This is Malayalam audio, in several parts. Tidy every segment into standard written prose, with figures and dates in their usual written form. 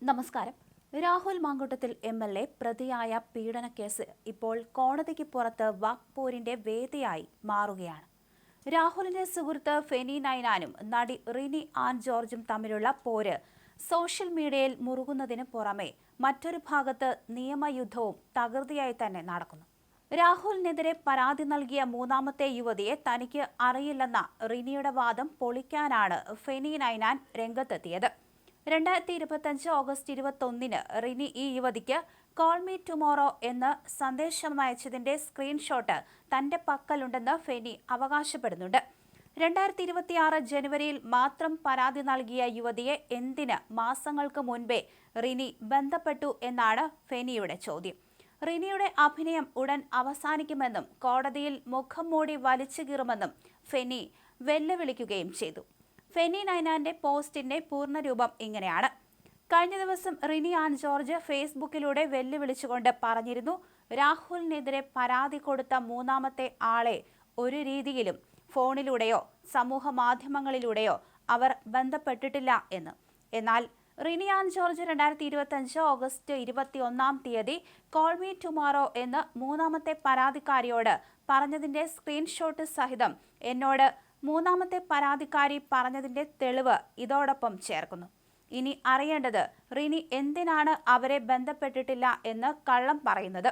നമസ്കാരം. രാഹുൽ മാങ്കൂട്ടത്തിൽ MLA പ്രതിയായ പീഡനക്കേസ് ഇപ്പോൾ കോടതിക്ക് പുറത്ത് വാക്പോരിന്റെ വേദിയായി മാറുകയാണ്. രാഹുലിന്റെ സുഹൃത്ത് ഫെനി നൈനാനും നടി റിനി ആൻ ജോർജും തമ്മിലുള്ള പോര് സോഷ്യൽ മീഡിയയിൽ മുറുകുന്നതിന് പുറമെ മറ്റൊരു ഭാഗത്ത് നിയമയുദ്ധവും തകൃതിയായി തന്നെ നടക്കുന്നു. രാഹുലിനെതിരെ പരാതി നൽകിയ മൂന്നാമത്തെ യുവതിയെ തനിക്ക് അറിയില്ലെന്ന റിനിയുടെ വാദം പൊളിക്കാനാണ് ഫെനി നൈനാൻ രംഗത്തെത്തിയത്. 2025 ഓഗസ്റ്റ് 21 റിനി ഈ യുവതിക്ക് കോൾ മീ ടുമോറോ എന്ന് സന്ദേശമയച്ചതിന്റെ സ്ക്രീൻഷോട്ട് തന്റെ പക്കലുണ്ടെന്ന് ഫെനി അവകാശപ്പെടുന്നുണ്ട്. 2026 ജനുവരിയിൽ മാത്രം പരാതി നൽകിയ യുവതിയെ എന്തിന് മാസങ്ങൾക്ക് മുൻപേ റിനി ബന്ധപ്പെട്ടു എന്നാണ് ഫെനിയുടെ ചോദ്യം. റിനിയുടെ അഭിനയം ഉടൻ അവസാനിക്കുമെന്നും കോടതിയിൽ മുഖം മൂടി വലിച്ചു കീറുമെന്നും ഫെനി വെല്ലുവിളിക്കുകയും ചെയ്തു. ഫെനി നൈനാന്റെ പോസ്റ്റിന്റെ പൂർണ്ണരൂപം ഇങ്ങനെയാണ്. കഴിഞ്ഞ ദിവസം റിനി ആൻ ജോർജ് ഫേസ്ബുക്കിലൂടെ വെല്ലുവിളിച്ചുകൊണ്ട് പറഞ്ഞിരുന്നു, രാഹുലിനെതിരെ പരാതി കൊടുത്ത മൂന്നാമത്തെ ആളെ ഒരു രീതിയിലും ഫോണിലൂടെയോ സമൂഹ മാധ്യമങ്ങളിലൂടെയോ അവർ ബന്ധപ്പെട്ടിട്ടില്ല എന്ന്. എന്നാൽ Rini an George 2025 August 21 call me tomorrow എന്ന് മൂന്നാമത്തെ പരാതിക്കാരിയോട് പറഞ്ഞതിന്റെ സ്ക്രീൻഷോട്ട് സഹിതം എന്നോട് മൂന്നാമത്തെ പരാതിക്കാരി പറഞ്ഞതിന്റെ തെളിവ് ഇതോടൊപ്പം ചേർക്കുന്നു. ഇനി അറിയേണ്ടത് റിനി എന്തിനാണ് അവരെ ബന്ധപ്പെട്ടിട്ടില്ല എന്ന് കള്ളം പറയുന്നത്.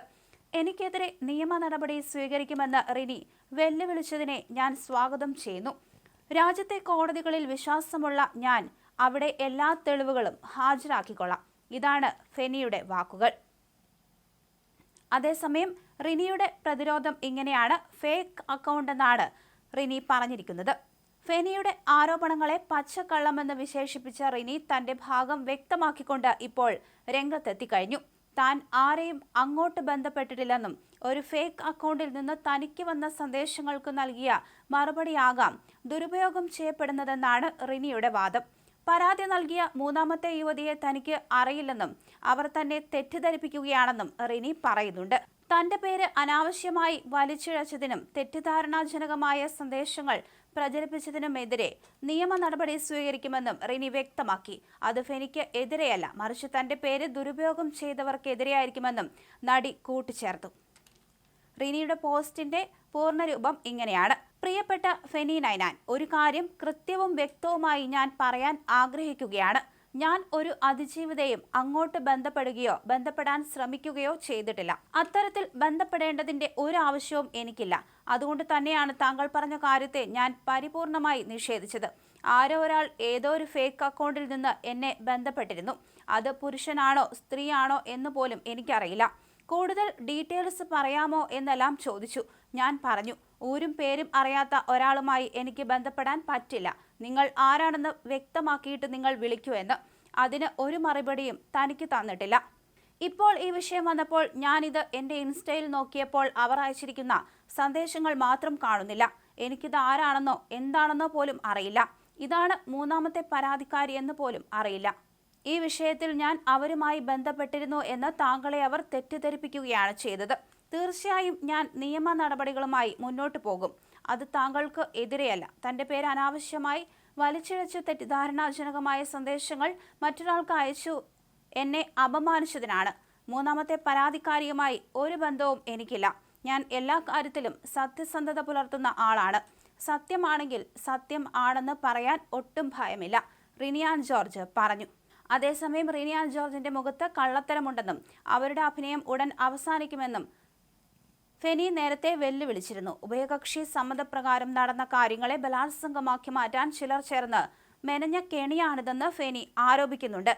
എനിക്കെതിരെ നിയമ നടപടി സ്വീകരിക്കുമെന്ന് റിനി വെല്ലുവിളിച്ചതിനെ ഞാൻ സ്വാഗതം ചെയ്യുന്നു. രാജ്യത്തെ കോടതികളിൽ വിശ്വാസമുള്ള ഞാൻ അവിടെ എല്ലാ തെളിവുകളും ഹാജരാക്കിക്കൊള്ളാം. ഇതാണ് ഫെനിയുടെ വാക്കുകൾ. അതേസമയം റിനിയുടെ പ്രതിരോധം ഇങ്ങനെയാണ്. ഫേക്ക് അക്കൗണ്ട് എന്നാണ് റിനി പറഞ്ഞിരിക്കുന്നത്. ഫെനിയുടെ ആരോപണങ്ങളെ പച്ചക്കള്ളമെന്ന് വിശേഷിപ്പിച്ച റിനി തന്റെ ഭാഗം വ്യക്തമാക്കിക്കൊണ്ട് ഇപ്പോൾ രംഗത്തെത്തിക്കഴിഞ്ഞു. താൻ ആരെയും അങ്ങോട്ട് ബന്ധപ്പെട്ടിട്ടില്ലെന്നും ഒരു ഫേക്ക് അക്കൗണ്ടിൽ നിന്ന് തനിക്ക് വന്ന സന്ദേശങ്ങൾക്ക് നൽകിയ മറുപടിയാകാം ദുരുപയോഗം ചെയ്യപ്പെടുന്നതെന്നാണ് റിനിയുടെ വാദം. പരാതി നൽകിയ മൂന്നാമത്തെ യുവതിയെ തനിക്ക് അറിയില്ലെന്നും അവർ തന്നെ തെറ്റിദ്ധരിപ്പിക്കുകയാണെന്നും റിനി പറയുന്നുണ്ട്. തന്റെ പേര് അനാവശ്യമായി വലിച്ചിഴച്ചതിനും തെറ്റിദ്ധാരണാജനകമായ സന്ദേശങ്ങൾ പ്രചരിപ്പിച്ചതിനുമെതിരെ നിയമ നടപടി സ്വീകരിക്കുമെന്നും റിനി വ്യക്തമാക്കി. അത് ഫെനിക്ക് എതിരെയല്ല, മറിച്ച് തന്റെ പേര് ദുരുപയോഗം ചെയ്തവർക്കെതിരെയായിരിക്കുമെന്നും നടി കൂട്ടിച്ചേർത്തു. റിനിയുടെ പോസ്റ്റിന്റെ പൂർണ്ണരൂപം ഇങ്ങനെയാണ്. പ്രിയപ്പെട്ട ഫെനി നൈനാൻ, ഒരു കാര്യം കൃത്യവും വ്യക്തവുമായി ഞാൻ പറയാൻ ആഗ്രഹിക്കുകയാണ്. ഞാൻ ഒരു അതിജീവിതയും അങ്ങോട്ട് ബന്ധപ്പെടുകയോ ബന്ധപ്പെടാൻ ശ്രമിക്കുകയോ ചെയ്തിട്ടില്ല. അത്തരത്തിൽ ബന്ധപ്പെടേണ്ടതിന്റെ ഒരു ആവശ്യവും എനിക്കില്ല. അതുകൊണ്ട് തന്നെയാണ് താങ്കൾ പറഞ്ഞ കാര്യത്തെ ഞാൻ പരിപൂർണമായി നിഷേധിച്ചത്. ആരോ ഒരാൾ ഏതോ ഒരു ഫേക്ക് അക്കൗണ്ടിൽ നിന്ന് എന്നെ ബന്ധപ്പെട്ടിരുന്നു. അത് പുരുഷനാണോ സ്ത്രീയാണോ എന്ന് പോലും എനിക്കറിയില്ല. കൂടുതൽ ഡീറ്റെയിൽസ് പറയാമോ എന്നെല്ലാം ചോദിച്ചു. ഞാൻ പറഞ്ഞു, ഊരും പേരും അറിയാത്ത ഒരാളുമായി എനിക്ക് ബന്ധപ്പെടാൻ പറ്റില്ല. നിങ്ങൾ ആരാണെന്ന് വ്യക്തമാക്കിയിട്ട് നിങ്ങൾ വിളിക്കൂ എന്ന്. അതിന് ഒരു മറുപടിയും തനിക്ക് തന്നിട്ടില്ല. ഇപ്പോൾ ഈ വിഷയം വന്നപ്പോൾ ഞാനിത് എൻ്റെ ഇൻസ്റ്റയിൽ നോക്കിയപ്പോൾ അവർ അയച്ചിരിക്കുന്ന സന്ദേശങ്ങൾ മാത്രം കാണുന്നില്ല. എനിക്കിത് ആരാണെന്നോ എന്താണെന്നോ പോലും അറിയില്ല. ഇതാണ് മൂന്നാമത്തെ പരാതിക്കാരി എന്ന് പോലും അറിയില്ല. ഈ വിഷയത്തിൽ ഞാൻ അവരുമായി ബന്ധപ്പെട്ടിരുന്നു എന്ന് താങ്കളെ അവർ തെറ്റിദ്ധരിപ്പിക്കുകയാണ് ചെയ്തത്. തീർച്ചയായും ഞാൻ നിയമ നടപടികളുമായി മുന്നോട്ട് പോകും. അത് താങ്കൾക്ക് എതിരെയല്ല. തന്റെ പേര് അനാവശ്യമായി വലിച്ചിഴച്ച് തെറ്റിദ്ധാരണാജനകമായ സന്ദേശങ്ങൾ മറ്റൊരാൾക്ക് അയച്ചു എന്നെ അപമാനിച്ചതിനാണ്. മൂന്നാമത്തെ പരാതിക്കാരിയുമായി ഒരു ബന്ധവും എനിക്കില്ല. ഞാൻ എല്ലാ കാര്യത്തിലും സത്യസന്ധത പുലർത്തുന്ന ആളാണ്. സത്യമാണെങ്കിൽ സത്യം ആണെന്ന് പറയാൻ ഒട്ടും ഭയമില്ല, റിനി ആൻ ജോർജ് പറഞ്ഞു. അതേസമയം റിനി ആൻ ജോർജിന്റെ മുഖത്ത് കള്ളത്തരമുണ്ടെന്നും അവരുടെ അഭിനയം ഉടൻ അവസാനിക്കുമെന്നും ഫെനി നേരത്തെ വെല്ലുവിളിച്ചിരുന്നു. ഉഭയകക്ഷി സമ്മതപ്രകാരം നടന്ന കാര്യങ്ങളെ ബലാത്സംഗമാക്കി മാറ്റാൻ ചിലർ ചേർന്ന് മെനഞ്ഞ കെണിയാണിതെന്ന് ഫെനി ആരോപിക്കുന്നുണ്ട്.